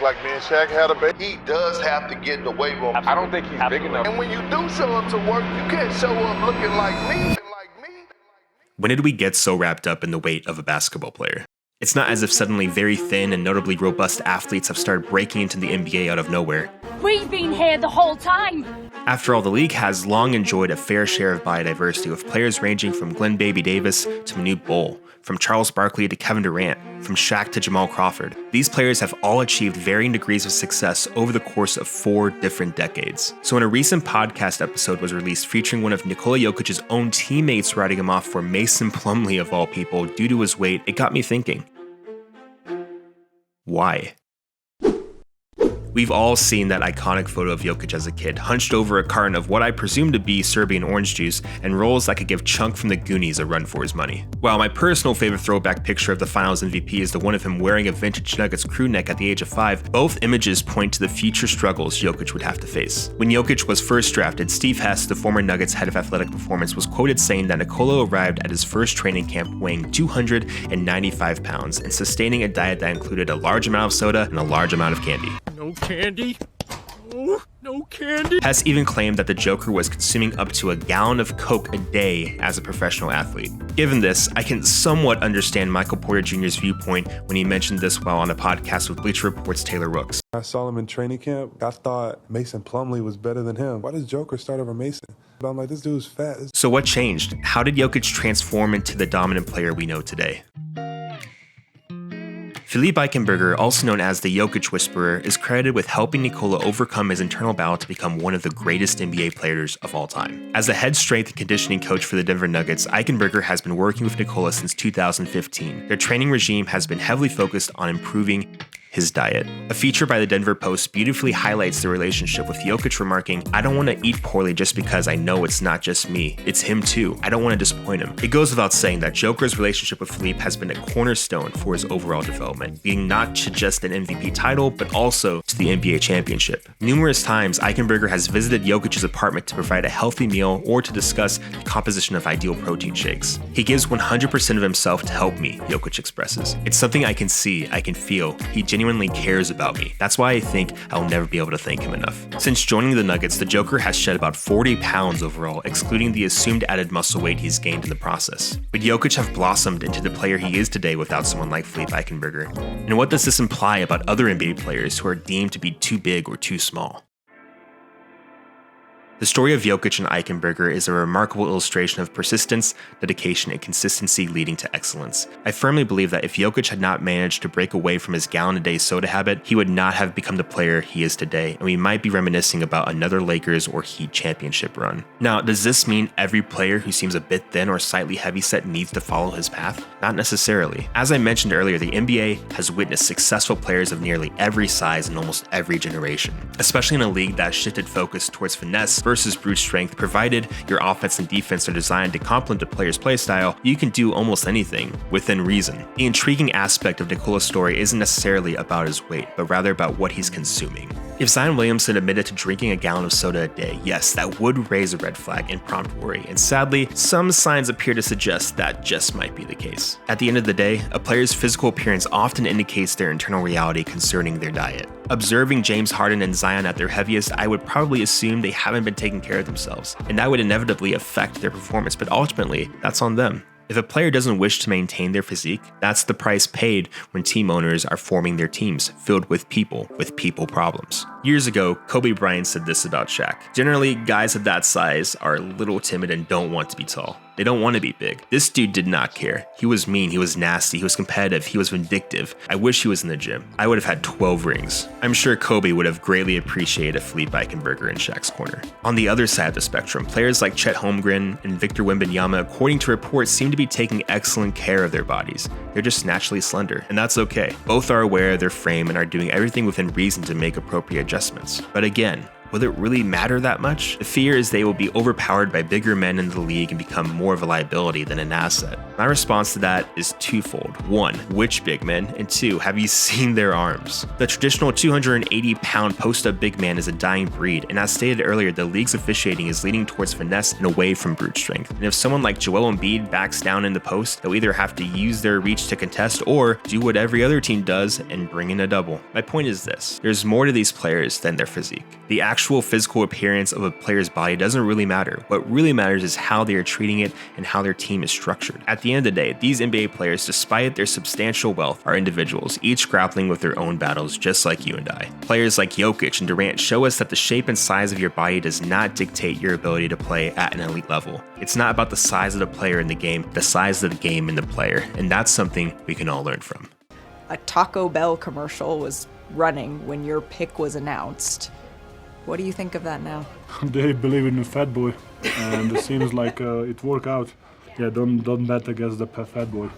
look like me and Shaq had a baby. He does have to get in the weight room. I don't think he's big enough. And when you do show up to work, you can't show up looking like me. When did we get so wrapped up in the weight of a basketball player? It's not as if suddenly very thin and notably robust athletes have started breaking into the NBA out of nowhere. We've been here the whole time. After all, the league has long enjoyed a fair share of biodiversity, with players ranging from Glenn Baby Davis to Manute Bol, from Charles Barkley to Kevin Durant, from Shaq to Jamal Crawford. These players have all achieved varying degrees of success over the course of 4 different decades. So when a recent podcast episode was released featuring one of Nikola Jokic's own teammates writing him off for Mason Plumlee of all people due to his weight, it got me thinking. Why? We've all seen that iconic photo of Jokic as a kid, hunched over a carton of what I presume to be Serbian orange juice and roles that could give Chunk from the Goonies a run for his money. While my personal favorite throwback picture of the Finals MVP is the one of him wearing a vintage Nuggets crew neck at the age of 5, both images point to the future struggles Jokic would have to face. When Jokic was first drafted, Steve Hess, the former Nuggets head of athletic performance, was quoted saying that Nikola arrived at his first training camp weighing 295 pounds and sustaining a diet that included a large amount of soda and a large amount of candy. No candy. Oh, no candy. Hess even claimed that the Joker was consuming up to a gallon of Coke a day as a professional athlete. Given this, I can somewhat understand Michael Porter Jr.'s viewpoint when he mentioned this while on a podcast with Bleacher Report's Taylor Rooks. I saw him in training camp. I thought Mason Plumlee was better than him. Why does Joker start over Mason? But I'm like, this dude's fat. So what changed? How did Jokic transform into the dominant player we know today? Philippe Eichenberger, also known as the Jokic Whisperer, is credited with helping Nikola overcome his internal battle to become one of the greatest NBA players of all time. As the head strength and conditioning coach for the Denver Nuggets, Eichenberger has been working with Nikola since 2015. Their training regime has been heavily focused on improving his diet. A feature by the Denver Post beautifully highlights the relationship, with Jokic remarking, "I don't want to eat poorly just because I know it's not just me, it's him too. I don't want to disappoint him." It goes without saying that Joker's relationship with Philippe has been a cornerstone for his overall development, leading not to just an MVP title, but also to the NBA championship. Numerous times, Eichenberger has visited Jokic's apartment to provide a healthy meal or to discuss the composition of ideal protein shakes. "He gives 100% of himself to help me," Jokic expresses. "It's something I can see, I can feel. He genuinely cares about me. That's why I think I'll never be able to thank him enough." Since joining the Nuggets, the Joker has shed about 40 pounds overall, excluding the assumed added muscle weight he's gained in the process. Would Jokic have blossomed into the player he is today without someone like Philippe Eichenberger? And what does this imply about other NBA players who are deemed to be too big or too small? The story of Jokic and Eichenberger is a remarkable illustration of persistence, dedication, and consistency leading to excellence. I firmly believe that if Jokic had not managed to break away from his gallon-a-day soda habit, he would not have become the player he is today, and we might be reminiscing about another Lakers or Heat championship run. Now, does this mean every player who seems a bit thin or slightly heavyset needs to follow his path? Not necessarily. As I mentioned earlier, the NBA has witnessed successful players of nearly every size in almost every generation, especially in a league that shifted focus towards finesse versus brute strength. Provided your offense and defense are designed to complement a player's playstyle, you can do almost anything within reason. The intriguing aspect of Nikola's story isn't necessarily about his weight, but rather about what he's consuming. If Zion Williamson admitted to drinking a gallon of soda a day, yes, that would raise a red flag and prompt worry, and sadly, some signs appear to suggest that just might be the case. At the end of the day, a player's physical appearance often indicates their internal reality concerning their diet. Observing James Harden and Zion at their heaviest, I would probably assume they haven't been taking care of themselves, and that would inevitably affect their performance, but ultimately, that's on them. If a player doesn't wish to maintain their physique, that's the price paid when team owners are forming their teams filled with people problems. Years ago, Kobe Bryant said this about Shaq. "Generally, guys of that size are a little timid and don't want to be tall. They don't want to be big." This dude did not care. He was mean, he was nasty, he was competitive, he was vindictive. I wish he was in the gym. I would have had 12 rings. I'm sure Kobe would have greatly appreciated Philippe Eichenberger in Shaq's corner. On the other side of the spectrum, players like Chet Holmgren and Victor Wembanyama, according to reports, seem to be taking excellent care of their bodies. They're just naturally slender, and that's okay. Both are aware of their frame and are doing everything within reason to make appropriate adjustments. But again, will it really matter that much? The fear is they will be overpowered by bigger men in the league and become more of a liability than an asset. My response to that is twofold. 1, which big men? And 2, have you seen their arms? The traditional 280-pound post-up big man is a dying breed, and as stated earlier, the league's officiating is leaning towards finesse and away from brute strength. And if someone like Joel Embiid backs down in the post, they'll either have to use their reach to contest or do what every other team does and bring in a double. My point is this: there's more to these players than their physique. The actual physical appearance of a player's body doesn't really matter. What really matters is how they are treating it and how their team is structured. At the end of the day, these NBA players, despite their substantial wealth, are individuals, each grappling with their own battles just like you and I. Players like Jokic and Durant show us that the shape and size of your body does not dictate your ability to play at an elite level. It's not about the size of the player in the game, the size of the game in the player, and that's something we can all learn from. A Taco Bell commercial was running when your pick was announced. What do you think of that now? They believe in the fat boy, and it seems like it worked out. Yeah, don't bet against the fat boy.